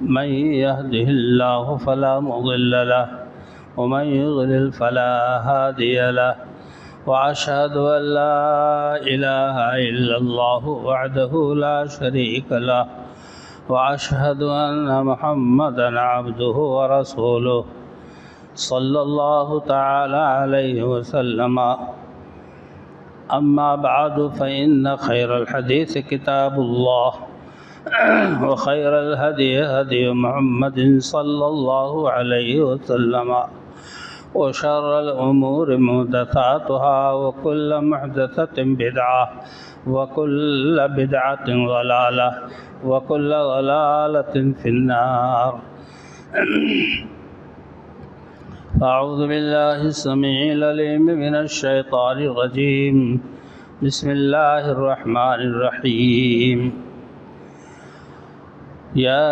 من يهده الله فلا مضل له ومن يضلل فلا هادي له وأشهد أن لا إله إلا الله وحده لا شريك له وأشهد أن محمدا عبده ورسوله صلى الله تعالى عليه وسلم. أما بعد فإن خير الحديث كتاب الله وخير الهدي هدي محمد صلى الله عليه وسلم وشر الأمور محدثاتها وكل محدثة بدعة وكل بدعة ضلالة وكل ضلالة في النار. أعوذ بالله السميع العليم من الشيطان الرجيم. بسم الله الرحمن الرحيم. يا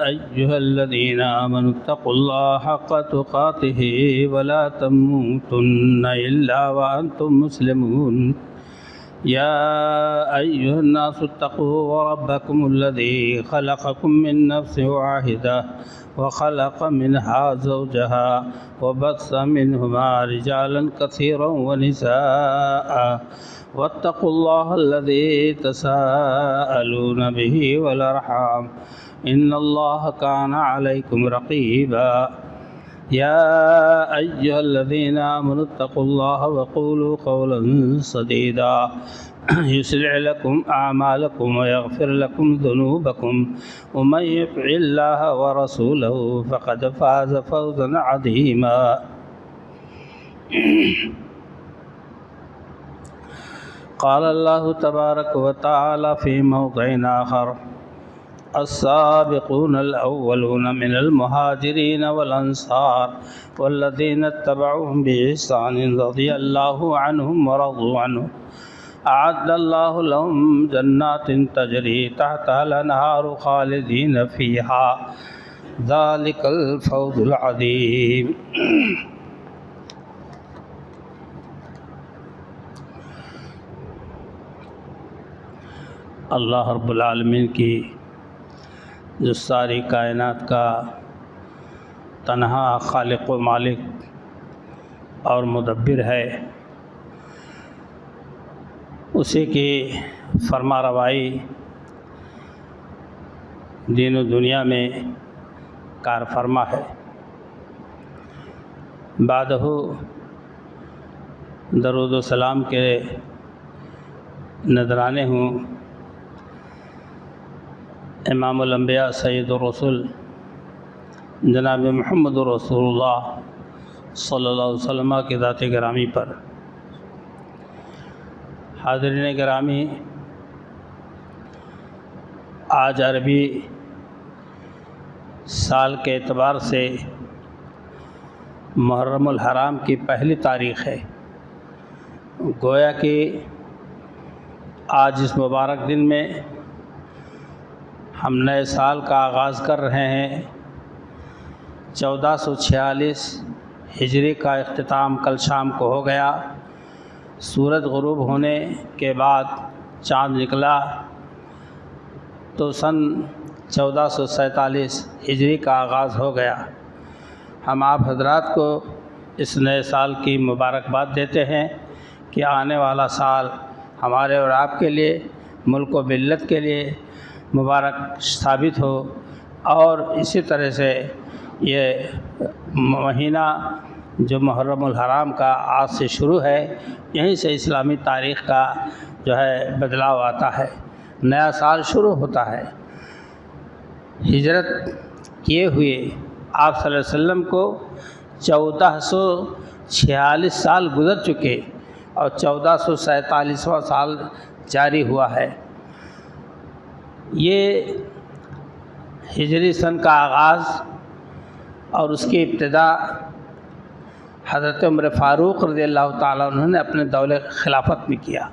أيها الذين آمنوا اتقوا الله حق تقاته ولا تموتن إلا وأنتم مسلمون. يا أيها الناس اتقوا ربكم الذي خلقكم من نفس واحدة وخلق منها زوجها وبث منهما رجالا كثيرا ونساء واتقوا الله الذي تساءلون به والأرحام إن الله كان عليكم رقيبا. يا أيها الذين آمنوا اتقوا الله وقولوا قولا سديدا يصلح لكم أعمالكم ويغفر لكم ذنوبكم ومن يطع الله ورسوله فقد فاز فوزا عظيما. قال الله تبارك وتعالى في موضع آخر: السابقون الأولون من المهاجرين والأنصار والذين اتبعوهم بإحسان رضي الله عنهم ورضوا عنه أعد الله لهم جنات تجري تحتها الأنهار خالدين فيها ذلك الفوز العظيم. اللہ رب العالمین کی جو ساری کائنات کا تنہا خالق و مالک اور مدبر ہے، اسی کی فرما روائی دین و دنیا میں کار فرما ہے. بعدہ درود و سلام کے نذرانے ہوں امام الانبیاء سید الرسول جناب محمد رسول اللہ صلی اللہ علیہ وسلم کی ذات گرامی پر. حاضرین گرامی، آج عربی سال کے اعتبار سے محرم الحرام کی پہلی تاریخ ہے. گویا کہ آج اس مبارک دن میں ہم نئے سال کا آغاز کر رہے ہیں. 1446 ہجری کا اختتام کل شام کو ہو گیا. سورج غروب ہونے کے بعد چاند نکلا تو سن 1447 ہجری کا آغاز ہو گیا. ہم آپ حضرات کو اس نئے سال کی مبارکباد دیتے ہیں کہ آنے والا سال ہمارے اور آپ کے لیے، ملک و ملت کے لیے مبارک ثابت ہو. اور اسی طرح سے یہ مہینہ جو محرم الحرام کا آج سے شروع ہے، یہیں سے اسلامی تاریخ کا جو ہے بدلاؤ آتا ہے، نیا سال شروع ہوتا ہے. ہجرت کیے ہوئے آپ صلی اللہ علیہ وسلم کو 1446 سال گزر چکے اور 1447واں سال جاری ہوا ہے. یہ ہجری سن کا آغاز اور اس کی ابتدا حضرت عمر فاروق رضی اللہ تعالیٰ عنہ نے اپنے دور خلافت میں کیا.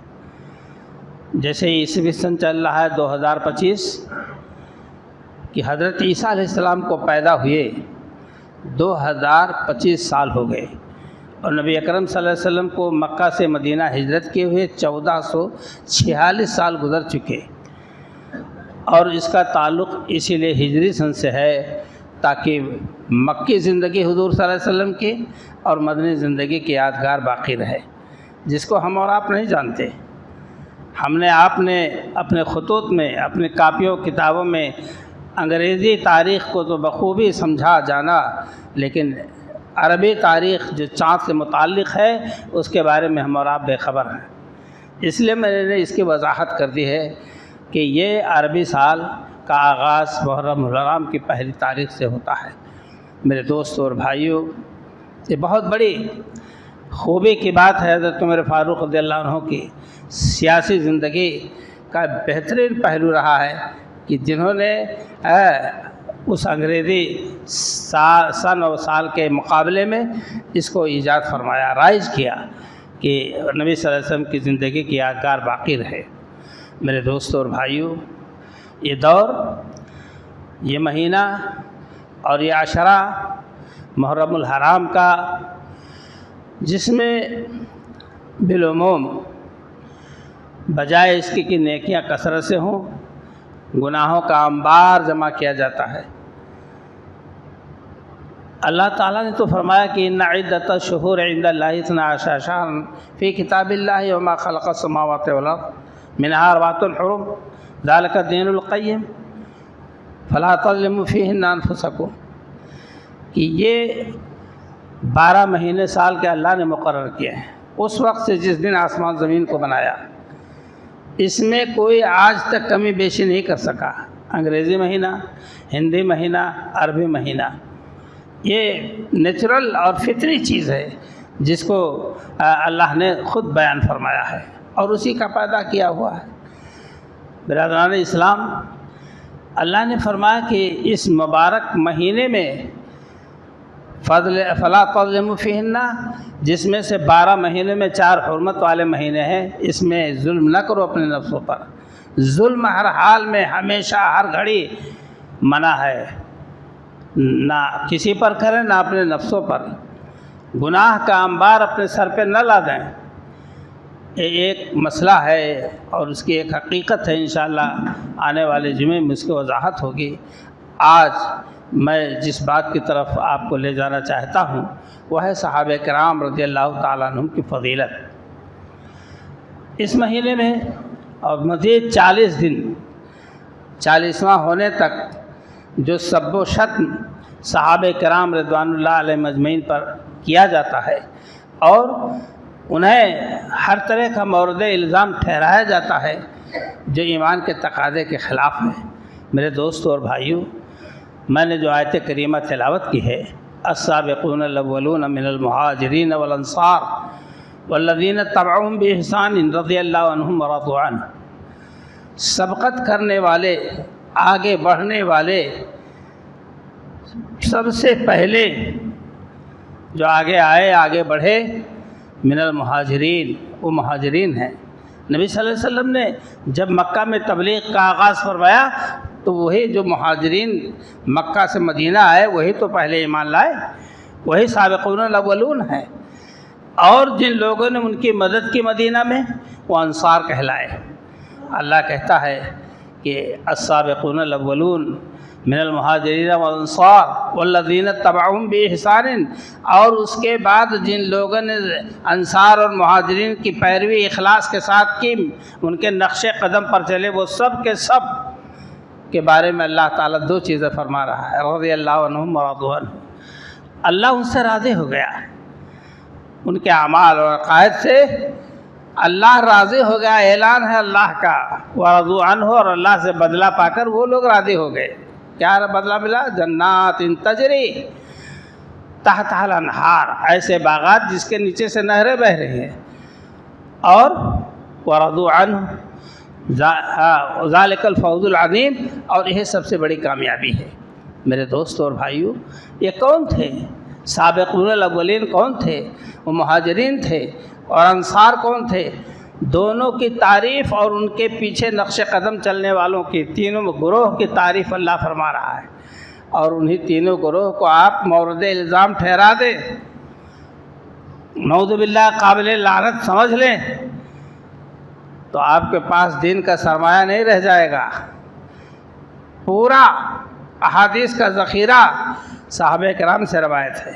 جیسے عیسوی سن چل رہا ہے 2025 کہ حضرت عیسیٰ علیہ السلام کو پیدا ہوئے 2025 سال ہو گئے، اور نبی اکرم صلی اللہ علیہ وسلم کو مکہ سے مدینہ ہجرت کیے ہوئے 1446 سال گزر چکے. اور اس کا تعلق اسی لیے ہجری سن سے ہے تاکہ مکی زندگی حضور صلی اللہ علیہ وسلم کی اور مدنی زندگی کی یادگار باقی رہے، جس کو ہم اور آپ نہیں جانتے۔ ہم نے آپ نے اپنے خطوط میں، اپنی کاپیوں کتابوں میں انگریزی تاریخ کو تو بخوبی سمجھا جانا، لیکن عربی تاریخ جو چاند سے متعلق ہے اس کے بارے میں ہم اور آپ بے خبر ہیں۔ اس لیے میں نے اس کی وضاحت کر دی ہے کہ یہ عربی سال کا آغاز محرم الحرام کی پہلی تاریخ سے ہوتا ہے۔ میرے دوستوں اور بھائیوں، یہ بہت بڑی خوبی کی بات ہے حضرت عمر فاروق رضی اللہ عنہ کی سیاسی زندگی کا بہترین پہلو رہا ہے کہ جنہوں نے اس انگریزی سن اور سال کے مقابلے میں اس کو ایجاد فرمایا، رائج کیا کہ نبی صلی اللہ علیہ وسلم کی زندگی کی یادگار باقی رہے۔ میرے دوستوں اور بھائیوں، یہ دور، یہ مہینہ اور یہ عشرہ محرم الحرام کا، جس میں بالعموم بجائے اس کی کہ نیکیاں کثرت سے ہوں، گناہوں کا انبار جمع کیا جاتا ہے۔ اللہ تعالیٰ نے تو فرمایا کہ ان عدۃ الشہور عند اللہ 12 شہرا فی کتاب اللہ وما خلق السماوات والارض منها اربعۃ حرم ذلک الدین القیم فلا تظلموا فیہن انفسکم، کہ یہ 12 مہینے سال کے اللہ نے مقرر کیے ہیں اس وقت سے جس دن آسمان زمین کو بنایا۔ اس میں کوئی آج تک کمی بیشی نہیں کر سکا۔ انگریزی مہینہ، ہندی مہینہ، عربی مہینہ، یہ نیچرل اور فطری چیز ہے جس کو اللہ نے خود بیان فرمایا ہے اور اسی کا پیدا کیا ہوا ہے۔ برادران اسلام، اللہ نے فرمایا کہ اس مبارک مہینے میں فلا تظلموا فیہن، جس میں سے 12 مہینے میں 4 حرمت والے مہینے ہیں، اس میں ظلم نہ کرو اپنے نفسوں پر۔ ظلم ہر حال میں، ہمیشہ، ہر گھڑی منع ہے، نہ کسی پر کریں نہ اپنے نفسوں پر۔ گناہ کا انبار اپنے سر پہ نہ لا دیں، یہ ایک مسئلہ ہے اور اس کی ایک حقیقت ہے۔ انشاءاللہ آنے والے جمعے میں اس کی وضاحت ہوگی۔ آج میں جس بات کی طرف آپ کو لے جانا چاہتا ہوں وہ ہے صحابہ کرام رضی اللہ تعالیٰ عنہم کی فضیلت۔ اس مہینے میں اور مزید 40 دن، 40واں ہونے تک جو سب و شتم صحابہ کرام رضوان اللہ علیہ اجمعین پر کیا جاتا ہے اور انہیں ہر طرح کا مورد الزام ٹھہرایا جاتا ہے جو ایمان کے تقاضے کے خلاف ہے۔ میرے دوستوں اور بھائیوں، میں نے جو آیت کریمہ تلاوت کی ہے، السابقون الاولون من المہاجرین والانصار والذین اتبعوہم باحسان رضی اللہ عنہم ورضوا عنہ، سبقت کرنے والے، آگے بڑھنے والے، سب سے پہلے جو آگے آئے، آگے بڑھے، من المہاجرین، وہ مہاجرین ہیں۔ نبی صلی اللہ علیہ وسلم نے جب مکہ میں تبلیغ کا آغاز فرمایا تو وہی جو مہاجرین مکہ سے مدینہ آئے وہی تو پہلے ایمان لائے، وہی سابقون الاولون ہیں، اور جن لوگوں نے ان کی مدد کی مدینہ میں وہ انصار کہلائے۔ اللہ کہتا ہے کہ السابقون الاولون من المہاجرین والانصار والذین اتبعوہم باحسان، اور اس کے بعد جن لوگوں نے انصار اور مہاجرین کی پیروی اخلاص کے ساتھ کی، ان کے نقش قدم پر چلے، وہ سب کے سب کے بارے میں اللہ تعالیٰ 2 چیزیں فرما رہا ہے، رضی اللہ عنہم ورضوا عنہ، اللہ ان سے راضی ہو گیا، ان کے اعمال اور عقائد سے اللہ راضی ہو گیا، اعلان ہے اللہ کا، ورضوا عنہ، اور اللہ سے بدلہ پا کر وہ لوگ راضی ہو گئے۔ کیا بدلہ ملا؟ جنات تجری تحتها الانہار، ایسے باغات جس کے نیچے سے نہریں بہہ رہی ہیں، اور ورضوا عنہ، ذالک الفوز العظیم، اور یہ سب سے بڑی کامیابی ہے۔ میرے دوستوں اور بھائیوں، یہ کون تھے؟ سابقون الاولین کون تھے؟ وہ مہاجرین تھے، اور انصار کون تھے؟ دونوں کی تعریف اور ان کے پیچھے نقش قدم چلنے والوں کی، تینوں گروہ کی تعریف اللہ فرما رہا ہے، اور انہی تینوں گروہ کو آپ مورد الزام ٹھہرا دیں، نعوذ باللہ قابل لعنت سمجھ لیں، تو آپ کے پاس دین کا سرمایہ نہیں رہ جائے گا۔ پورا احادیث کا ذخیرہ صحابہ کرام سے روایت ہے،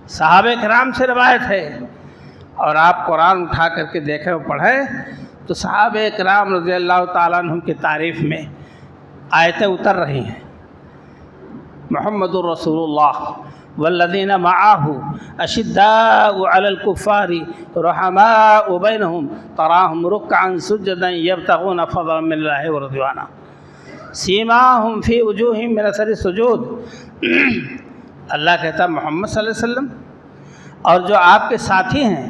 صحابہ کرام سے روایت ہے۔ اور آپ قرآن اٹھا کر کے دیکھیں اور پڑھیں تو صحابہ کرام رضی اللہ تعالیٰ عنہم کی تعریف میں آیتیں اتر رہی ہیں۔ محمد الرسول اللہ والذین معہ اشداء علی الکفار رحماء بینہم تراہم رکعا سجدا یبتغون فضلا من اللہ ورضوانا سیماہم فی وجوہہم من اثر السجود۔ اللہ کہتا ہے محمد صلی اللہ علیہ وسلم اور جو آپ کے ساتھی ہیں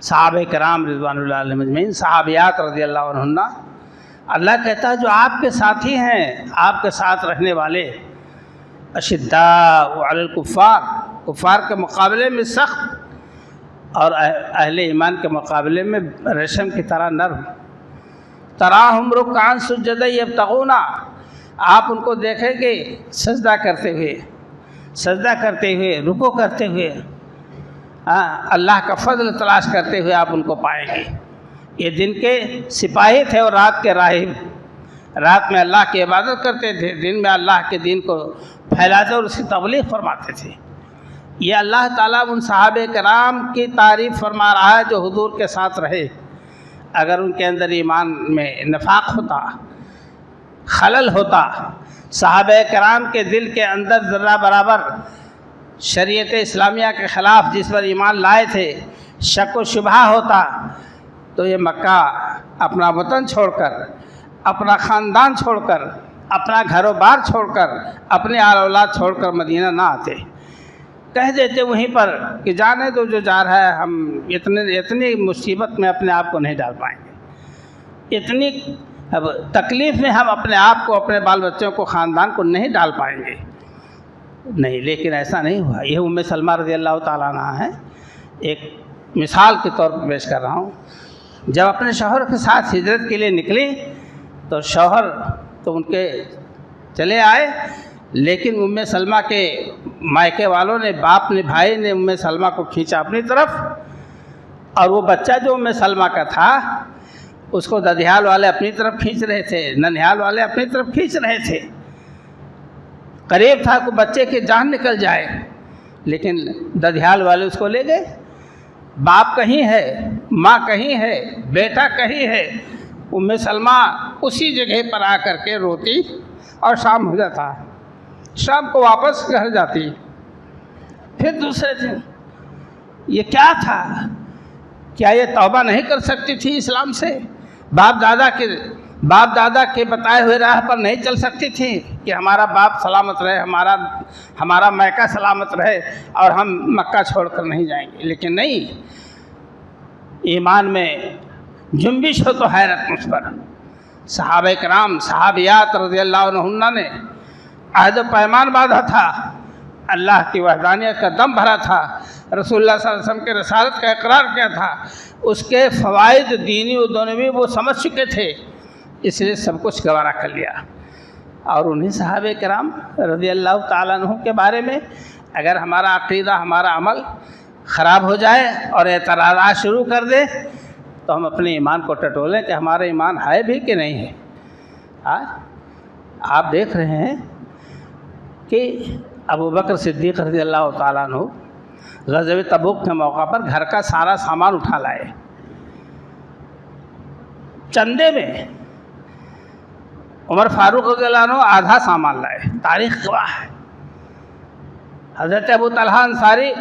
صحابہ کرام رضوان اللہ علیہم اجمعین، صحابیات رضی اللہ عنہن، اللہ کہتا ہے جو آپ کے ساتھی ہیں، آپ کے ساتھ رہنے والے، اشداء علی الکفار، کفار کے مقابلے میں سخت اور اہل ایمان کے مقابلے میں ریشم کی طرح نرم، تراہم رکعا سجدا یبتغون، آپ ان کو دیکھیں گے سجدہ کرتے ہوئے رکوع کرتے ہوئے، اللہ کا فضل تلاش کرتے ہوئے آپ ان کو پائیں گے۔ یہ دن کے سپاہی تھے اور رات کے راہب، رات میں اللہ کی عبادت کرتے تھے، دن میں اللہ کے دین کو پھیلاتے اور اس کی تبلیغ فرماتے تھے۔ یہ اللہ تعالیٰ ان صحابہ کرام کی تعریف فرما رہا ہے جو حضور کے ساتھ رہے۔ اگر ان کے اندر ایمان میں نفاق ہوتا، خلل ہوتا، صحابہ کرام کے دل کے اندر ذرہ برابر شریعت اسلامیہ کے خلاف جس پر ایمان لائے تھے شک و شبہ ہوتا تو یہ مکہ اپنا وطن چھوڑ کر، اپنا خاندان چھوڑ کر، اپنا گھر و بار چھوڑ کر، اپنے آل اولاد چھوڑ کر مدینہ نہ آتے، کہہ دیتے وہیں پر کہ جانے دو جو جا رہا ہے، ہم اتنی مصیبت میں اپنے آپ کو نہیں ڈال پائیں گے، اتنی تکلیف میں ہم اپنے آپ کو، اپنے بال بچوں کو، خاندان کو نہیں ڈال پائیں گے۔ نہیں، لیکن ایسا نہیں ہوا۔ یہ ام سلمہ رضی اللہ تعالیٰ عنہ ہے، ایک مثال کے طور پر پیش کر رہا ہوں۔ جب اپنے شوہر کے ساتھ ہجرت کے لیے نکلی تو شوہر تو ان کے چلے آئے، لیکن ام سلمہ کے مائکے والوں نے، باپ نے، بھائی نے ام سلمہ کو کھینچا اپنی طرف، اور وہ بچہ جو ام سلمہ کا تھا اس کو ددھیال والے اپنی طرف کھینچ رہے تھے، ننھیال والے اپنی طرف کھینچ رہے تھے۔ قریب تھا کہ بچے کی جان نکل جائے، لیکن ددھیال والے اس کو لے گئے۔ باپ کہیں ہے، ماں کہیں ہے، بیٹا کہیں ہے، ام سلمہ اسی جگہ پر آ کر کے روتی اور شام ہو جاتا، شام کو واپس گھر جاتی۔ پھر دوسرے دن یہ کیا تھا؟ کیا یہ توبہ نہیں کر سکتی تھی اسلام سے؟ باپ دادا کے بتائے ہوئے راہ پر نہیں چل سکتی تھی کہ ہمارا باپ سلامت رہے، ہمارا میکہ سلامت رہے اور ہم مکہ چھوڑ کر نہیں جائیں گے؟ لیکن نہیں، ایمان میں جنبش ہو تو حیرت مجھ پر۔ صحابہ کرام، صحابیات رضی اللہ عنہن نے عہد و پیمان باندھا تھا، اللہ کی وحدانیت کا دم بھرا تھا، رسول اللہ صلی اللہ علیہ وسلم کے رسالت کا اقرار کیا تھا، اس کے فوائد دینی و دنیوی وہ سمجھ چکے تھے، اس لیے سب کچھ گوارا کر لیا۔ اور انہیں صحابہ کرام رضی اللہ تعالیٰ عنہ کے بارے میں اگر ہمارا عقیدہ، ہمارا عمل خراب ہو جائے اور اعتراضات شروع کر دے تو ہم اپنے ایمان کو ٹٹولیں کہ ہمارا ایمان ہے بھی کہ نہیں ہے۔ آپ دیکھ رہے ہیں کہ ابو بکر صدیق رضی اللہ تعالیٰ عنہ غزوہ تبوک کے موقع پر گھر کا سارا سامان اٹھا لائے، چندے میں۔ عمر فاروق رضی اللہ عنہ آدھا سامان لائے، تاریخ گواہ ہے۔ حضرت ابو طلحہ انصاری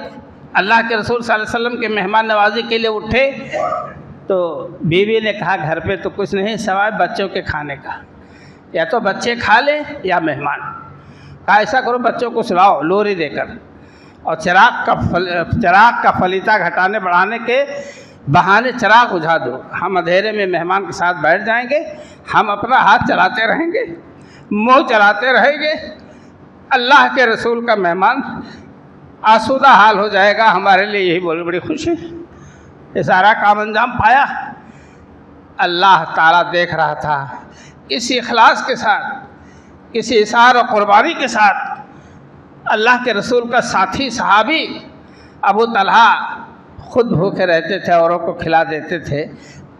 اللہ کے رسول صلی اللہ علیہ وسلم کے مہمان نوازی کے لیے اٹھے تو بیوی نے کہا گھر پہ تو کچھ نہیں سوائے بچوں کے کھانے کا، یا تو بچے کھا لیں یا مہمان۔ کہا ایسا کرو بچوں کو سلاؤ لوری دے کر، اور چراغ کا فلیتا گھٹانے بڑھانے کے بہانے چراغ بجھا دو، ہم اندھیرے میں مہمان کے ساتھ بیٹھ جائیں گے، ہم اپنا ہاتھ چلاتے رہیں گے، منہ چلاتے رہیں گے، اللہ کے رسول کا مہمان آسودہ حال ہو جائے گا، ہمارے لیے یہی بڑی بڑی خوشی۔ یہ سارا کام انجام پایا۔ اللہ تعالیٰ دیکھ رہا تھا کسی اخلاص کے ساتھ، کسی اثار و قربانی کے ساتھ اللہ کے رسول کا ساتھی صحابی ابو طلحہ خود بھوکے رہتے تھے، اوروں کو کھلا دیتے تھے،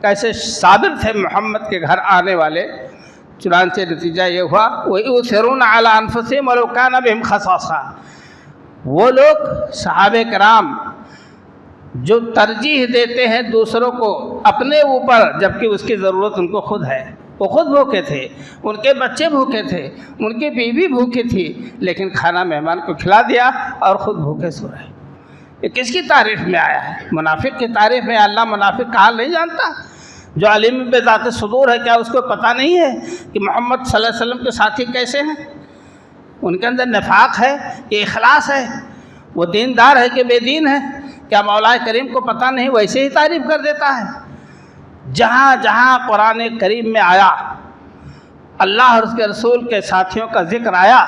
کیسے صابر تھے محمد کے گھر آنے والے چنانچہ نتیجہ یہ ہوا وَيُؤْثِرُونَ عَلَىٰ أَنفُسِهِمْ وَلَوْ كَانَ بِهِمْ خَصَاصَةٌ، وہ لوگ صحابہ کرام جو ترجیح دیتے ہیں دوسروں کو اپنے اوپر جبکہ اس کی ضرورت ان کو خود ہے. وہ خود بھوکے تھے، ان کے بچے بھوکے تھے، ان کی بیوی بھوکی تھی، لیکن کھانا مہمان کو کھلا دیا اور خود بھوکے سو رہے. یہ کس کی تعریف میں آیا ہے؟ منافق کی تعریف میں. اللہ منافق کا حال نہیں جانتا؟ جو علیم بذات صدور ہے، کیا اس کو پتہ نہیں ہے کہ محمد صلی اللہ علیہ وسلم کے ساتھی کیسے ہیں؟ ان کے اندر نفاق ہے کہ اخلاص ہے؟ وہ دیندار ہے کہ بے دین ہے؟ کیا مولا کریم کو پتہ نہیں؟ ویسے ہی تعریف کر دیتا ہے. جہاں جہاں قرآن کریم میں آیا اللہ اور اس کے رسول کے ساتھیوں کا ذکر آیا،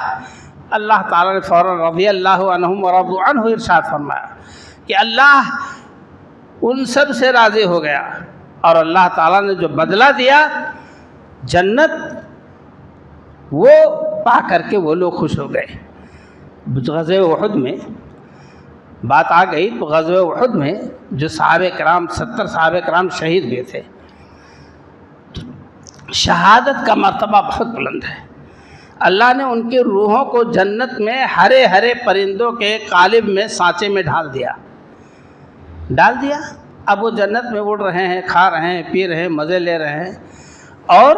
اللہ تعالیٰ نے فوراً رضی اللہ عنہم ورضوا عنہ ارشاد فرمایا کہ اللہ ان سب سے راضی ہو گیا، اور اللہ تعالیٰ نے جو بدلہ دیا جنت، وہ پا کر کے وہ لوگ خوش ہو گئے. غزوہ احد میں بات آ گئی تو غزوہ احد میں جو صحابہ کرام 70 صحابہ کرام شہید ہوئے تھے، شہادت کا مرتبہ بہت بلند ہے. اللہ نے ان کی روحوں کو جنت میں ہرے ہرے پرندوں کے قالب میں سانچے میں ڈال دیا. اب وہ جنت میں اڑ رہے ہیں، کھا رہے ہیں، پی رہے ہیں، مزے لے رہے ہیں، اور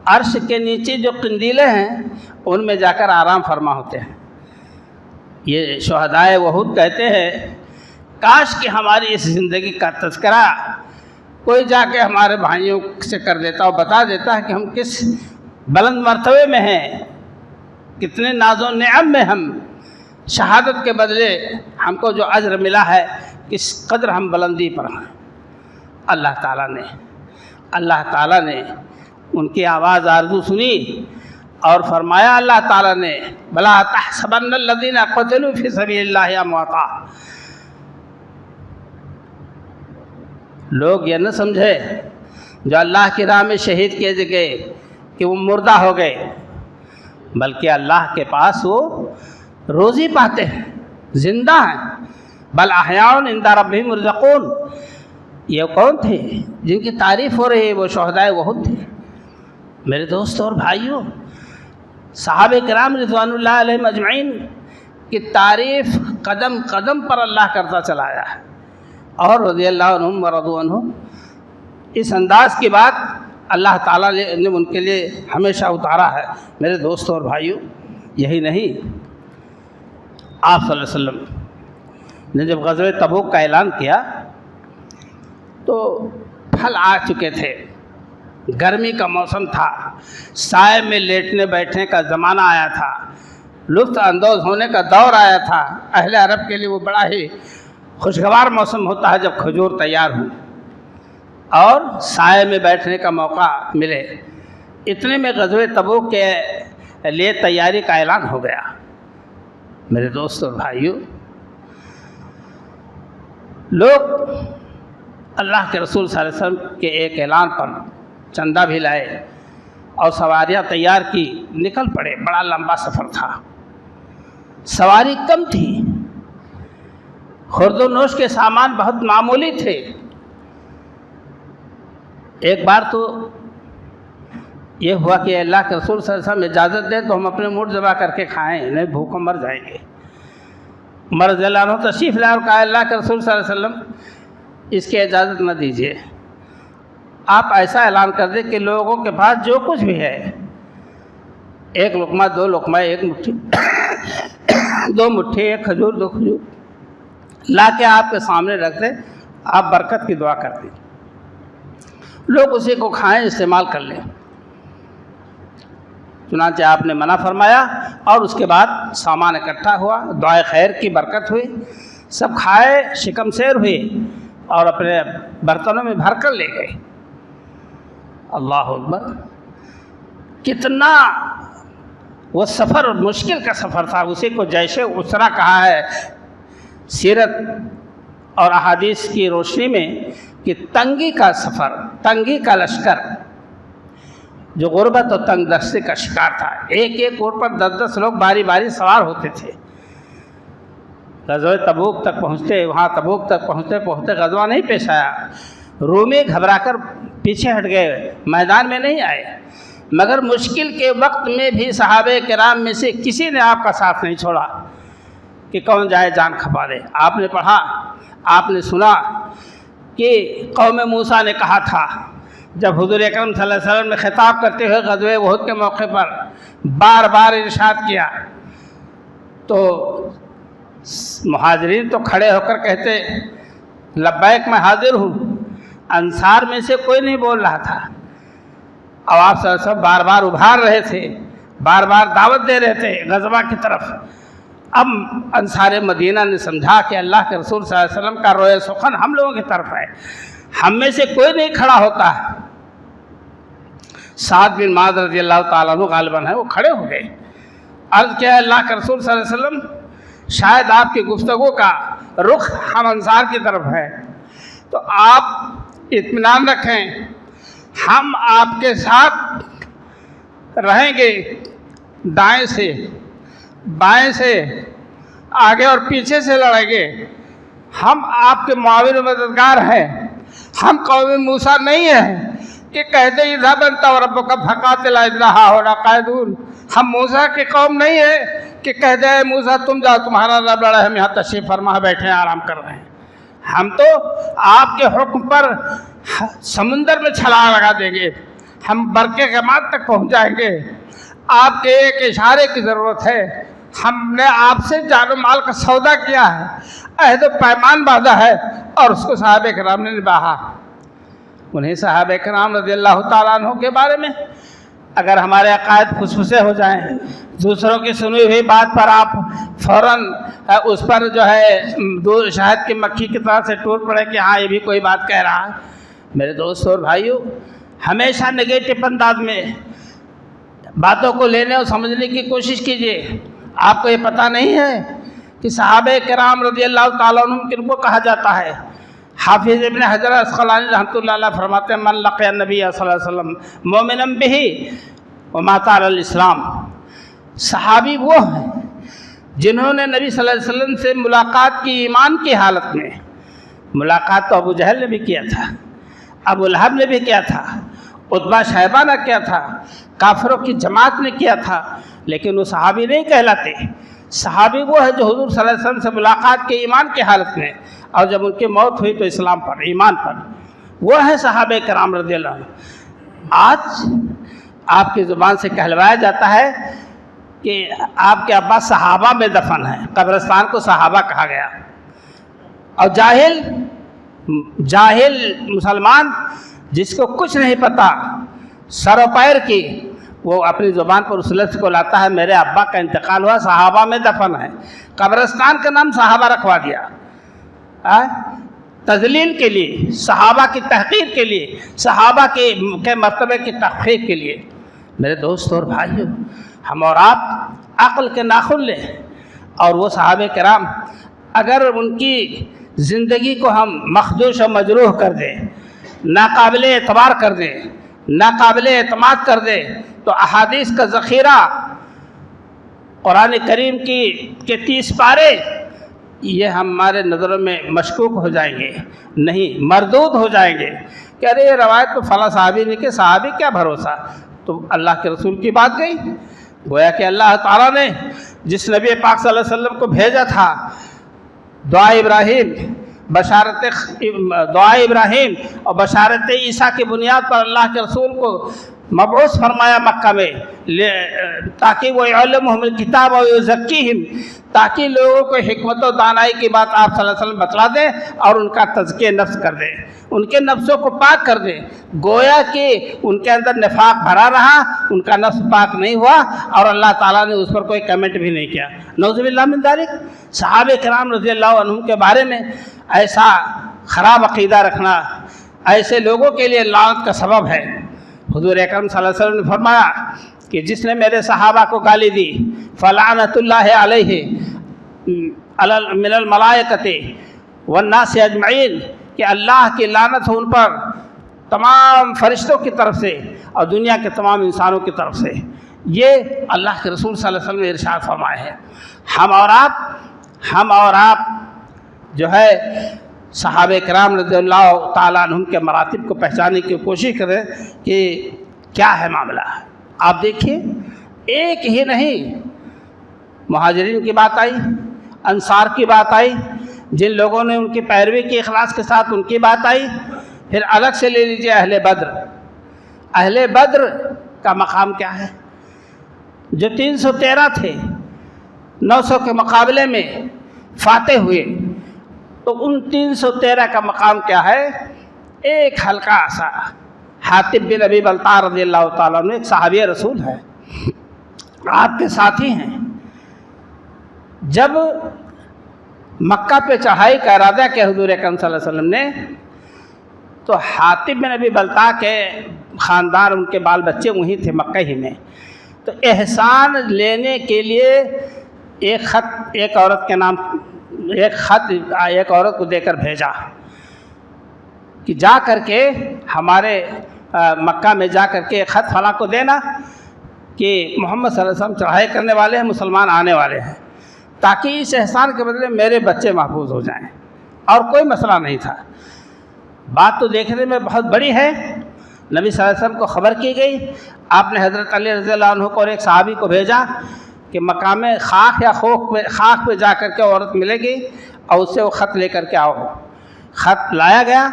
عرش کے نیچے جو قندیلیں ہیں ان میں جا کر آرام فرما ہوتے ہیں. یہ شہدائے احد کہتے ہیں کاش کہ ہماری اس زندگی کا تذکرہ کوئی جا کے ہمارے بھائیوں سے کر دیتا اور بتا دیتا ہے کہ ہم کس بلند مرتبے میں ہیں، کتنے ناز و نعم میں ہم، شہادت کے بدلے ہم کو جو اجر ملا ہے کس قدر ہم بلندی پر ہیں. اللہ تعالیٰ نے ان کی آواز آرزو سنی اور فرمایا اللہ تعالیٰ نے بلا تحسبن الذین قتلوا فی سبیل اللہ امواتا. لوگ یہ نہ سمجھے جو اللہ کی راہ میں شہید کیے گئے کہ وہ مردہ ہو گئے، بلکہ اللہ کے پاس وہ روزی پاتے ہیں، زندہ ہیں. بل احیاء عند ربہم یرزقون. یہ کون تھے جن کی تعریف ہو رہی ہے؟ وہ شہدائے احد تھے. میرے دوستوں اور بھائیوں، صحابہ کرام رضوان اللہ علیہم اجمعین کی تعریف قدم قدم پر اللہ کرتا چلا آیا ہے، اور رضی اللہ عنہم ورضوا عنہ. اس انداز کی بات اللہ تعالیٰ نے ان کے لیے ہمیشہ اتارا ہے. میرے دوستوں اور بھائیوں، یہی نہیں، آپ صلی اللہ علیہ وسلم نے جب غزوہ تبوک کا اعلان کیا تو پھل آ چکے تھے، گرمی کا موسم تھا، سائے میں لیٹنے بیٹھنے کا زمانہ آیا تھا، لطف اندوز ہونے کا دور آیا تھا. اہل عرب کے لیے وہ بڑا ہی خوشگوار موسم ہوتا ہے جب کھجور تیار ہوں اور سائے میں بیٹھنے کا موقع ملے. اتنے میں غزوہ تبوک کے لیے تیاری کا اعلان ہو گیا. میرے دوستوں اور بھائیوں، لوگ اللہ کے رسول صلی اللہ علیہ وسلم کے ایک اعلان پر چندہ بھی لائے اور سواریاں تیار کی، نکل پڑے. بڑا لمبا سفر تھا، سواری کم تھی، خورد و نوش کے سامان بہت معمولی تھے. ایک بار تو یہ ہوا کہ اللہ کے رسول صلی اللہ علیہ وسلم اجازت دیں تو ہم اپنے موٹ ذبح کر کے کھائیں، نہیں بھوکوں مر جائیں گے. عمر رضی اللہ عنہ تشریف لائے اور کہا اللہ کے رسول صلی اللہ علیہ وسلم اس کی اجازت نہ دیجیے، آپ ایسا اعلان کر دیں کہ لوگوں کے پاس جو کچھ بھی ہے، ایک لقمہ، دو لقمہ، ایک مٹھی، دو مٹھی، ایک کھجور، دو کھجور لا کے آپ کے سامنے رکھ دیں، آپ برکت کی دعا کر دیں، لوگ اسی کو کھائیں، استعمال کر لیں. چنانچہ آپ نے منع فرمایا اور اس کے بعد سامان اکٹھا ہوا، دعائے خیر کی برکت ہوئی، سب کھائے، شکم سیر ہوئے اور اپنے برتنوں میں بھر کر لے گئے. اللہ اکبر! کتنا وہ سفر مشکل کا سفر تھا. اسی کو جیش اسرا کہا ہے سیرت اور احادیث کی روشنی میں کہ تنگی کا سفر، تنگی کا لشکر جو غربت اور تنگ دستی کا شکار تھا. ایک ایک اوٹ پر 10-10 لوگ باری باری سوار ہوتے تھے. غزوہ تبوک تک پہنچتے، وہاں تبوک تک پہنچتے غزوہ نہیں پیش آیا. رومی گھبرا کر پیچھے ہٹ گئے، میدان میں نہیں آئے. مگر مشکل کے وقت میں بھی صحابہ کرام میں سے کسی نے آپ کا ساتھ نہیں چھوڑا کہ کون جائے جان کھپا دے۔ آپ نے پڑھا، آپ نے سنا کہ قوم موسیٰ نے کہا تھا، جب حضور اکرم صلی اللہ علیہ وسلم نے خطاب کرتے ہوئے غزوہ احد کے موقع پر بار بار ارشاد کیا تو مہاجرین تو کھڑے ہو کر کہتے لبیک میں حاضر ہوں، انصار میں سے کوئی نہیں بول رہا تھا، اور آپ صلی اللہ علیہ وسلم بار بار ابھار رہے تھے، بار بار دعوت دے رہے تھے غزوہ کی طرف۔ اب انصار مدینہ نے سمجھا کہ اللہ کے رسول صلی اللہ علیہ وسلم کا روئے سخن ہم لوگوں کی طرف ہے، ہم میں سے کوئی نہیں کھڑا ہوتا۔ سعد بن معاذ رضی اللہ تعالیٰ عنہ غالباً ہے، وہ کھڑے ہو گئے، عرض کیا اللہ کے رسول صلی اللہ علیہ وسلم شاید آپ کی گفتگو کا رخ ہم انصار کی طرف ہے، تو آپ اطمینان رکھیں، ہم آپ کے ساتھ رہیں گے، دائیں سے بائیں سے آگے اور پیچھے سے لڑیں گے، ہم آپ کے معاون و مددگار ہیں، ہم قوم موسیٰ نہیں ہیں کہ کہتے اذهب انت وربك فقاتلا انا هاهنا قاعدون۔ ہم موسیٰ کی قوم نہیں ہے کہ کہتے ہیں موسیٰ تم جاؤ، تمہارا رب لڑا ہے، ہم یہاں تشریف فرما بیٹھے ہیں، آرام کر رہے ہیں۔ ہم تو آپ کے حکم پر سمندر میں چھلانگ لگا دیں گے، ہم برقِ غماد تک پہنچ جائیں گے، آپ کے ایک اشارے کی ضرورت ہے، ہم نے آپ سے جان و مال کا سودا کیا ہے، عہد و پیمان باندھا ہے، اور اس کو صحابہ کرام نے نبھایا۔ انہیں صحابہ کرام رضی اللہ تعالیٰ عنہ کے بارے میں اگر ہمارے عقائد پھسپھسے ہو جائیں، دوسروں کی سنی ہوئی بات پر آپ فوراً اس پر جو ہے شاہد کی مکھی کی طرح سے ٹوٹ پڑے کہ ہاں یہ بھی کوئی بات کہہ رہا ہے۔ میرے دوست اور بھائیوں، ہمیشہ نگیٹو انداز میں باتوں کو لینے اور سمجھنے کی کوشش کیجیے۔ آپ کو یہ پتہ نہیں ہے کہ صحابہ کرام رضی اللہ تعالیٰ عنہ کن کو کہا جاتا ہے؟ حافظ ابن حجر اسقلانی رحمۃ اللہ علیہ فرماتے ہیں من لقی النبی صلی اللہ علیہ وسلم مومنا بہ ومات علی الاسلام۔ صحابی وہ ہیں جنہوں نے نبی صلی اللہ علیہ وسلم سے ملاقات کی ایمان کی حالت میں، ملاقات تو ابو جہل نے بھی کیا تھا، ابو لہب نے بھی کیا تھا، عتبہ شیبہ نے کیا تھا، کافروں کی جماعت نے کیا تھا، لیکن وہ صحابی نہیں کہلاتے۔ صحابی وہ ہے جو حضور صلی اللہ علیہ وسلم سے ملاقات کے ایمان کی حالت میں، اور جب ان کی موت ہوئی تو اسلام پر، ایمان پر، وہ ہے صحابہ کرام رضی اللہ عنہ۔ آج آپ کی زبان سے کہلوایا جاتا ہے کہ آپ کے ابا صحابہ میں دفن ہیں، قبرستان کو صحابہ کہا گیا، اور جاہل مسلمان جس کو کچھ نہیں پتہ سر و پیر کی، وہ اپنی زبان پر اس لفظ کو لاتا ہے میرے ابا کا انتقال ہوا، صحابہ میں دفن ہے، قبرستان کا نام صحابہ رکھوا دیا تذلیل کے لیے، صحابہ کی تحقیر کے لیے، صحابہ کے مرتبے کی تخفیف کے لیے۔ میرے دوست اور بھائیوں، ہم اور آپ عقل کے ناخن لیں، اور وہ صحابہ کرام اگر ان کی زندگی کو ہم مخدوش و مجروح کر دیں، ناقابل اعتبار کر دیں، ناقابل اعتماد کر دیں، تو احادیث کا ذخیرہ قرآن کریم کے 30 پارے یہ ہمارے نظروں میں مشکوک ہو جائیں گے، نہیں مردود ہو جائیں گے کہ ارے یہ روایت تو فلاں صحابی نے کہ صحابی کیا بھروسہ، تو اللہ کے رسول کی بات گئی۔ گویا کہ اللہ تعالیٰ نے جس نبی پاک صلی اللہ علیہ وسلم کو بھیجا تھا، دعا ابراہیم اور بشارت عیسیٰ کی بنیاد پر اللہ کے رسول کو مبعوث فرمایا مکہ میں، تاکہ وہ علمہم الکتاب و یزکیہم، تاکہ لوگوں کو حکمت و دانائی کی بات آپ صلی اللہ علیہ وسلم بتلا دیں اور ان کا تزکیہ نفس کر دیں، ان کے نفسوں کو پاک کر دیں۔ گویا کہ ان کے اندر نفاق بھرا رہا، ان کا نفس پاک نہیں ہوا، اور اللہ تعالیٰ نے اس پر کوئی کمنٹ بھی نہیں کیا۔ نعوذ باللہ من ذالک۔ صحابہ کرام رضی اللہ عنہم کے بارے میں ایسا خراب عقیدہ رکھنا ایسے لوگوں کے لیے لعنت کا سبب ہے۔ حضور اکرم صلی اللہ علیہ وسلم نے فرمایا کہ جس نے میرے صحابہ کو گالی دی فلعنت اللہ علیہ من الملائکۃ والناس اجمعین، کہ اللہ کی لعنت ہو ان پر تمام فرشتوں کی طرف سے اور دنیا کے تمام انسانوں کی طرف سے۔ یہ اللہ کے رسول صلی اللہ علیہ وسلم نے ارشاد فرمایا ہے۔ ہم اور آپ جو ہے صحابہ کرام رضی اللہ تعالیٰ عنہم کے مراتب کو پہچاننے کی کوشش کریں کہ کیا ہے معاملہ۔ آپ دیکھیے ایک ہی نہیں، مہاجرین کی بات آئی، انصار کی بات آئی، جن لوگوں نے ان کی پیروی کی اخلاص کے ساتھ، ان کی بات آئی، پھر الگ سے لے لیجیے اہل بدر۔ اہل بدر کا مقام کیا ہے؟ جو 313 تھے 900 کے مقابلے میں فاتح ہوئے، تو ان 313 کا مقام کیا ہے؟ ایک ہلکا سا حاطب بن ابی بلتع رضی اللہ تعالیٰ عنہ، ایک صحابی رسول ہے، آپ کے ساتھی ہیں۔ جب مکہ پہ چڑھائی کا ارادہ کیا حضور اکرم صلی اللہ علیہ وسلم نے، تو حاطب بن ابی بلتع کے خاندان، ان کے بال بچے وہیں تھے مکہ ہی میں، تو احسان لینے کے لیے ایک خط ایک عورت کو دے کر بھیجا کہ جا کر کے ہمارے مکہ میں جا کر کے ایک خط فلاں کو دینا کہ محمد صلی اللہ علیہ وسلم چڑھائی کرنے والے ہیں، مسلمان آنے والے ہیں، تاکہ اس احسان کے بدلے میرے بچے محفوظ ہو جائیں۔ اور کوئی مسئلہ نہیں تھا، بات تو دیکھنے میں بہت بڑی ہے۔ نبی صلی اللہ علیہ وسلم کو خبر کی گئی، آپ نے حضرت علی رضی اللہ عنہ کو اور ایک صحابی کو بھیجا کہ مقام خاک یا خاک پہ جا کر کے عورت ملے گی اور اس سے وہ خط لے کر کے آؤ۔ خط لایا گیا،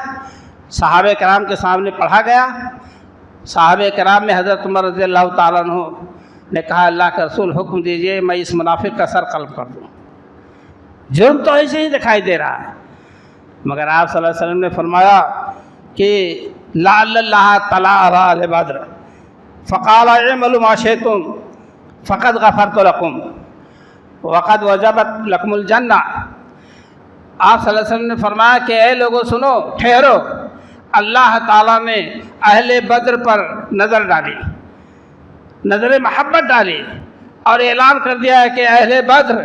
صحابہ کرام کے سامنے پڑھا گیا۔ صحابہ کرام میں حضرت عمر رضی اللہ تعالیٰ عنہ نے کہا اللہ کے رسول حکم دیجئے میں اس منافق کا سر قلم کر دوں، جرم تو ایسے ہی دکھائی دے رہا ہے۔ مگر آپ صلی اللہ علیہ وسلم نے فرمایا کہ لعل اللہ طلع علی اہل بدر فقال اعملوا ما شئتم فقد غفرت لکم وقد وجبت لکم الجنہ۔ آپ صلی اللہ علیہ وسلم نے فرمایا کہ اے لوگوں سنو، ٹھہرو، اللہ تعالیٰ نے اہل بدر پر نظر ڈالی، نظر محبت ڈالی، اور اعلان کر دیا ہے کہ اہل بدر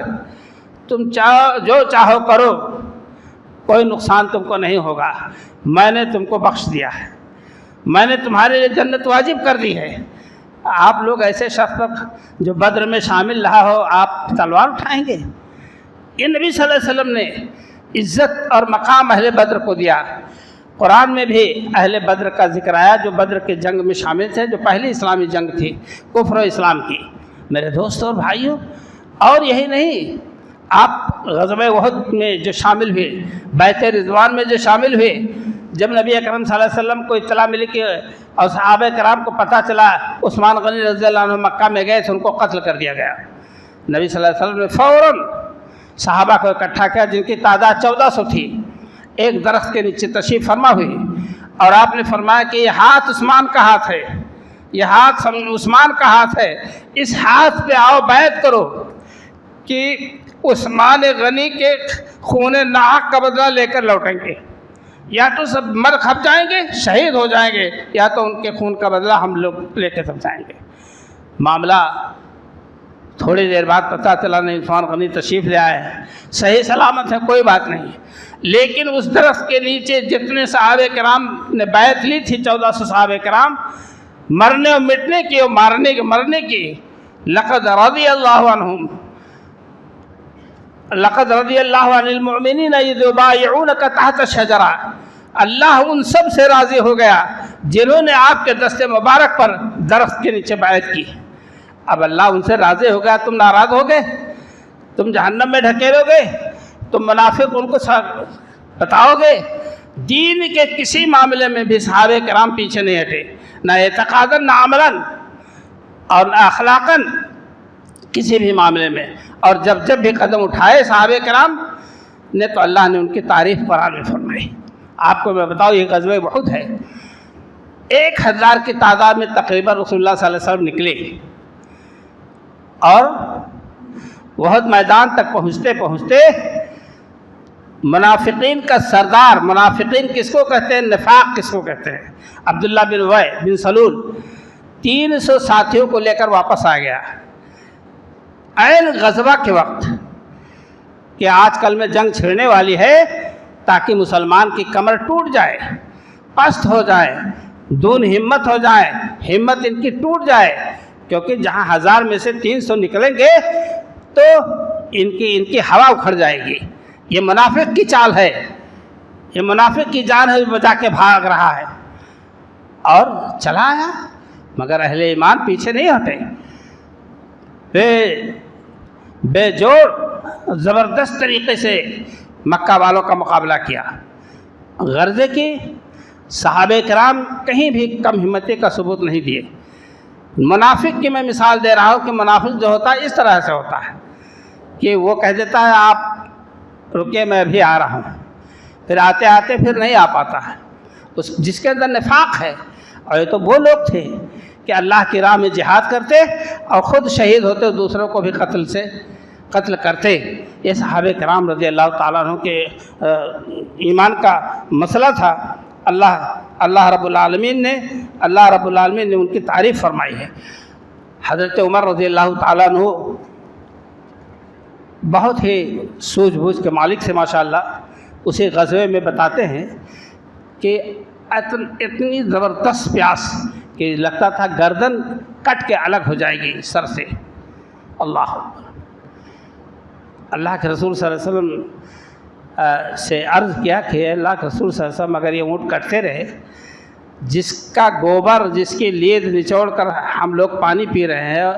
تم جو چاہو کرو، کوئی نقصان تم کو نہیں ہوگا، میں نے تم کو بخش دیا ہے، میں نے تمہارے لیے جنت واجب کر دی ہے۔ آپ لوگ ایسے شخص جو بدر میں شامل رہا ہو، آپ تلوار اٹھائیں گے؟ یہ نبی صلی اللہ علیہ وسلم نے عزت اور مقام اہل بدر کو دیا۔ قرآن میں بھی اہل بدر کا ذکر آیا، جو بدر کے جنگ میں شامل تھے، جو پہلی اسلامی جنگ تھی کفر و اسلام کی۔ میرے دوستوں اور بھائیوں، اور یہی نہیں، آپ غزوہ احد میں جو شامل ہوئے، بیعت رضوان میں جو شامل ہوئے، جب نبی اکرم صلی اللہ علیہ وسلم کو اطلاع ملی کہ اور صحابہ کرام کو پتہ چلا عثمان غنی رضی اللہ عنہ مکہ میں گئے تو ان کو قتل کر دیا گیا، نبی صلی اللہ علیہ وسلم نے فوراً صحابہ کو اکٹھا کیا، جن کی تعداد 1400 تھی، ایک درخت کے نیچے تشریف فرما ہوئی، اور آپ نے فرمایا کہ یہ ہاتھ عثمان کا ہاتھ ہے، یہ ہاتھ عثمان کا ہاتھ ہے، اس ہاتھ پہ آؤ بیعت کرو کہ عثمان غنی کے خون ناحق کا بدلہ لے کر لوٹیں گے، یا تو سب مر کھپ جائیں گے، شہید ہو جائیں گے، یا تو ان کے خون کا بدلہ ہم لوگ لے کے سب جائیں گے۔ معاملہ تھوڑی دیر بعد پتہ چلا نہیں، عثمان غنی تشریف لے آئے ہیں، صحیح سلامت ہے، کوئی بات نہیں، لیکن اس درخت کے نیچے جتنے صحابہ کرام نے بیعت لی تھی، 1400 صحابہ کرام، مرنے اور مٹنے کی اور مرنے کی، لقد رضی اللہ عنہم، لقد رضی اللہ عن المؤمنین اذ یبایعونک تحت الشجرہ، اللہ ان سب سے راضی ہو گیا جنہوں نے آپ کے دست مبارک پر درخت کے نیچے بیعت کی۔ اب اللہ ان سے راضی ہو گیا، تم ناراض ہو گئے، تم جہنم میں ڈھکیلو گے، تم منافق ان کو بتاؤ گے۔ دین کے کسی معاملے میں بھی صحابہ کرام پیچھے نہیں ہٹے، نہ اعتقاداً، نہ عملاً، اور نہ اخلاقاً، کسی بھی معاملے میں۔ اور جب بھی قدم اٹھائے صحابہ کرام نے تو اللہ نے ان کی تعریف قرآن میں فرمائی۔ آپ کو میں بتاؤں، یہ غزوہ احد ہے، 1000 کی تعداد میں تقریباً رسول اللہ صلی اللہ علیہ وسلم نکلے، اور احد میدان تک پہنچتے منافقین کا سردار، منافقین کس کو کہتے ہیں، نفاق کس کو کہتے ہیں، عبداللہ بن ابی بن سلول 300 ساتھیوں کو لے کر واپس آ گیا عین غزوہ کے وقت، کہ آج کل میں جنگ چھڑنے والی ہے، تاکہ مسلمان کی کمر ٹوٹ جائے، پست ہو جائے، دون ہمت ہو جائے، ہمت ان کی ٹوٹ جائے، کیونکہ جہاں 1000 میں سے 300 نکلیں گے تو ان کی ہوا اکھڑ جائے گی۔ یہ منافق کی چال ہے، یہ منافق کی جان ہے، بجا کے بھاگ رہا ہے۔ اور چلا آیا مگر اہل ایمان پیچھے نہیں ہٹے، بے جوڑ زبردست طریقے سے مکہ والوں کا مقابلہ کیا۔ غرضے کی صحابہ کرام کہیں بھی کم ہمتی کا ثبوت نہیں دیے۔ منافق کی میں مثال دے رہا ہوں کہ منافق جو ہوتا ہے اس طرح سے ہوتا ہے کہ وہ کہہ دیتا ہے آپ رکے میں ابھی آ رہا ہوں، پھر آتے آتے پھر نہیں آ پاتا ہے، جس کے اندر نفاق ہے۔ اور یہ تو وہ لوگ تھے کہ اللہ کی راہ میں جہاد کرتے اور خود شہید ہوتے، دوسروں کو بھی قتل کرتے۔ یہ صحابہ کرام رضی اللہ تعالیٰ عنہ کے ایمان کا مسئلہ تھا۔ اللہ رب العالمین نے ان کی تعریف فرمائی ہے۔ حضرت عمر رضی اللہ تعالیٰ عنہ بہت ہی سوجھ بوجھ کے مالک سے ماشاءاللہ، اسی غزوے میں بتاتے ہیں کہ اتنی زبردست پیاس کہ لگتا تھا گردن کٹ کے الگ ہو جائے گی سر سے۔ اللہ کے رسول صلی اللہ علیہ وسلم سے عرض کیا کہ اللہ کے رسول صلی اللہ علیہ وسلم اگر یہ اونٹ کٹتے رہے، جس کا گوبر، جس کی لید نچوڑ کر ہم لوگ پانی پی رہے ہیں،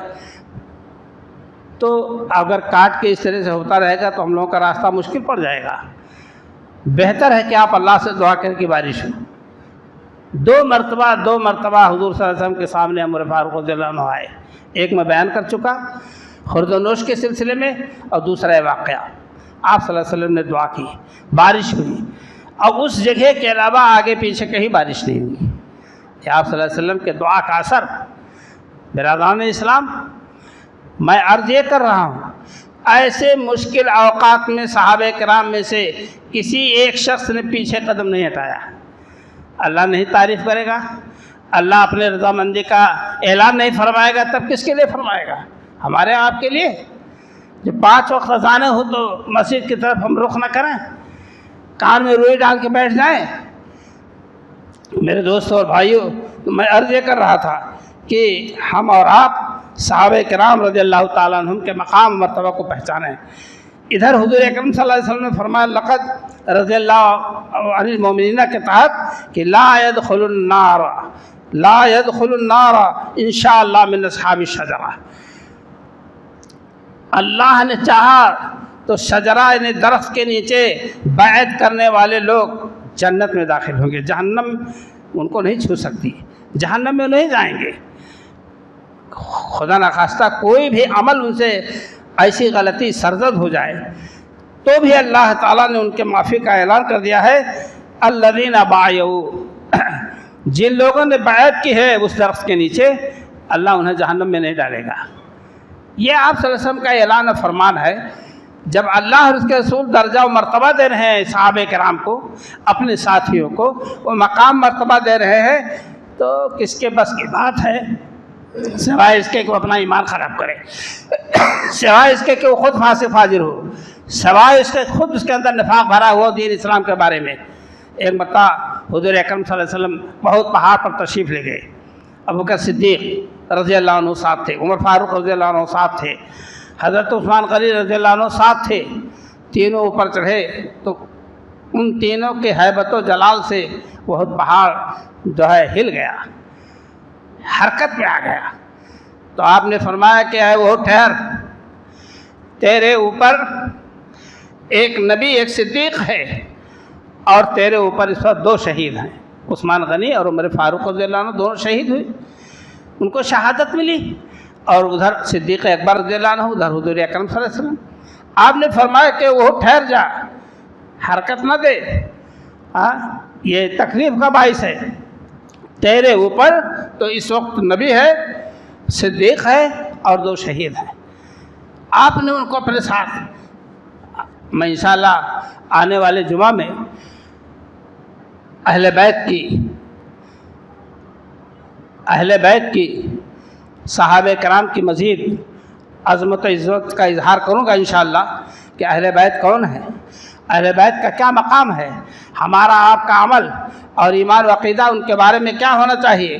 تو اگر کاٹ کے اس طرح سے ہوتا رہے گا تو ہم لوگوں کا راستہ مشکل پڑ جائے گا۔ بہتر ہے کہ آپ اللہ سے دعا کریں کہ بارش ہو۔ دو مرتبہ حضور صلی اللہ علیہ وسلم کے سامنے عمر فاروق رضی اللہ عنہ آئے۔ ایک میں بیان کر چکا خورد و نوش کے سلسلے میں، اور دوسرا واقعہ آپ صلی اللہ علیہ وسلم نے دعا کی، بارش ہوئی، اور اس جگہ کے علاوہ آگے پیچھے کہیں بارش نہیں ہوئی۔ یہ آپ صلی اللہ علیہ وسلم کے دعا کا اثر۔ برادران اسلام، میں عرض یہ کر رہا ہوں، ایسے مشکل اوقات میں صحابہ کرام میں سے کسی ایک شخص نے پیچھے قدم نہیں ہٹایا۔ اللہ نہیں تعریف کرے گا، اللہ اپنے رضامندی کا اعلان نہیں فرمائے گا، تب کس کے لیے فرمائے گا؟ ہمارے آپ کے لیے۔ جب 5 وقت اذانیں ہو تو مسجد کی طرف ہم رخ نہ کریں، کان میں روئی ڈال کے بیٹھ جائیں۔ میرے دوستوں اور بھائیوں، میں عرض یہ کر رہا تھا کہ ہم اور آپ صحابہ کرام رضی اللہ تعالیٰ عنہم کے مقام مرتبہ کو پہچانیں۔ ادھر حضور اکرم صلی اللہ علیہ وسلم نے فرمایا لقد رضی اللہ عن المؤمنین کے تحت کہ لا يدخل النار انشاءاللہ من اصحاب الشجرہ، اللہ نے چاہا تو شجرہ یعنی درخت کے نیچے بیعت کرنے والے لوگ جنت میں داخل ہوں گے، جہنم ان کو نہیں چھو سکتی، جہنم میں نہیں جائیں گے۔ خدا نخواستہ کوئی بھی عمل ان سے ایسی غلطی سرزد ہو جائے تو بھی اللہ تعالیٰ نے ان کے معافی کا اعلان کر دیا ہے۔ الذین بایعوا، جن لوگوں نے بیعت کی ہے اس درخت کے نیچے، اللہ انہیں جہنم میں نہیں ڈالے گا۔ یہ آپ صلی اللہ علیہ وسلم کا اعلان و فرمان ہے۔ جب اللہ اور اس کے رسول درجہ و مرتبہ دے رہے ہیں صحابہ کرام کو، اپنے ساتھیوں کو وہ مقام مرتبہ دے رہے ہیں، تو کس کے بس کی بات ہے سوائے اس کے کہ وہ اپنا ایمان خراب کرے، سوائے اس کے کہ وہ خود فاسق فاجر ہو، سوائے اس کے خود اس کے اندر نفاق بھرا ہوا دین اسلام کے بارے میں۔ ایک مرتبہ حضور اکرم صلی اللہ علیہ وسلم بہت پہاڑ پر تشریف لے گئے۔ ابوبکر صدیق رضی اللہ عنہ ساتھ تھے، عمر فاروق رضی اللہ عنہ ساتھ تھے، حضرت عثمان غنی رضی اللہ عنہ ساتھ تھے۔ تینوں اوپر چڑھے تو ان تینوں کے ہیبت و جلال سے بہت پہاڑ جو ہے ہل گیا، حرکت میں آ گیا۔ تو آپ نے فرمایا کہ اے وہ ٹھہر، تیرے اوپر ایک نبی ایک صدیق ہے اور تیرے اوپر اس وقت 2 شہید ہیں، عثمان غنی اور عمر فاروق رضی اللہ عنہ دونوں شہید ہوئے، ان کو شہادت ملی، اور ادھر صدیق اکبر رضی اللہ عنہ، ادھر حضور اکرم صلی اللہ علیہ وسلم۔ آپ نے فرمایا کہ وہ ٹھہر جا، حرکت نہ دے، یہ تکلیف کا باعث ہے، تیرے اوپر تو اس وقت نبی ہے، صدیق ہے اور 2 شہید ہیں۔ آپ نے ان کو اپنے ساتھ، میں انشاءاللہ آنے والے جمعہ میں اہل بیت کی صحابہ کرام کی مزید عظمت و عزت کا اظہار کروں گا انشاءاللہ کہ اہل بیت کون ہے، اہل بیت کا کیا مقام ہے، ہمارا آپ کا عمل اور ایمان و عقیدہ ان کے بارے میں کیا ہونا چاہیے،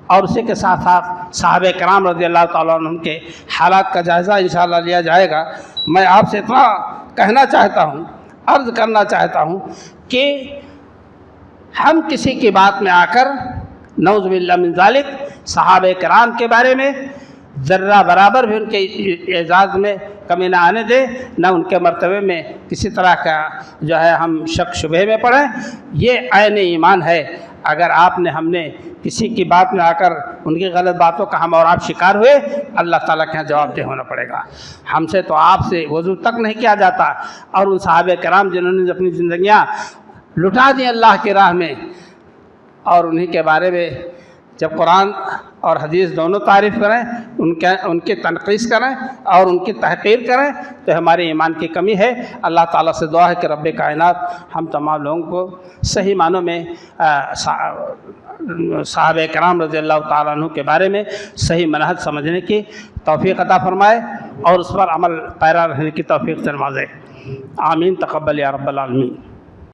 اور اسی کے ساتھ ساتھ صحابہ کرام رضی اللہ تعالیٰ عنہ کے حالات کا جائزہ انشاءاللہ لیا جائے گا۔ میں آپ سے اتنا کہنا چاہتا ہوں، عرض کرنا چاہتا ہوں کہ ہم کسی کی بات میں آ کر نعوذ باللہ من ذالک صحابہ کرام کے بارے میں ذرہ برابر بھی ان کے اعزاز میں کمی نہ آنے دے، نہ ان کے مرتبے میں کسی طرح کا جو ہے ہم شک شبہ میں پڑیں۔ یہ عین ایمان ہے۔ اگر ہم نے کسی کی بات میں آ کر ان کی غلط باتوں کا ہم اور آپ شکار ہوئے، اللہ تعالیٰ کے یہاں جواب دہ ہونا پڑے گا۔ ہم سے تو آپ سے وضو تک نہیں کیا جاتا، اور ان صحابہ کرام جنہوں نے اپنی زندگیاں لٹا دیں اللہ کی راہ میں، اور انہی کے بارے میں جب قرآن اور حدیث دونوں تعریف کریں، ان کی تنقیص کریں اور ان کی تحقیر کریں، تو ہمارے ایمان کی کمی ہے۔ اللہ تعالیٰ سے دعا ہے کہ رب کائنات ہم تمام لوگوں کو صحیح معنوں میں صحابہ کرام رضی اللہ تعالیٰ عنہ کے بارے میں صحیح منہج سمجھنے کی توفیق عطا فرمائے، اور اس پر عمل پیرا رہنے کی توفیق سے نوازے۔ آمین، تقبل یا رب العالمین۔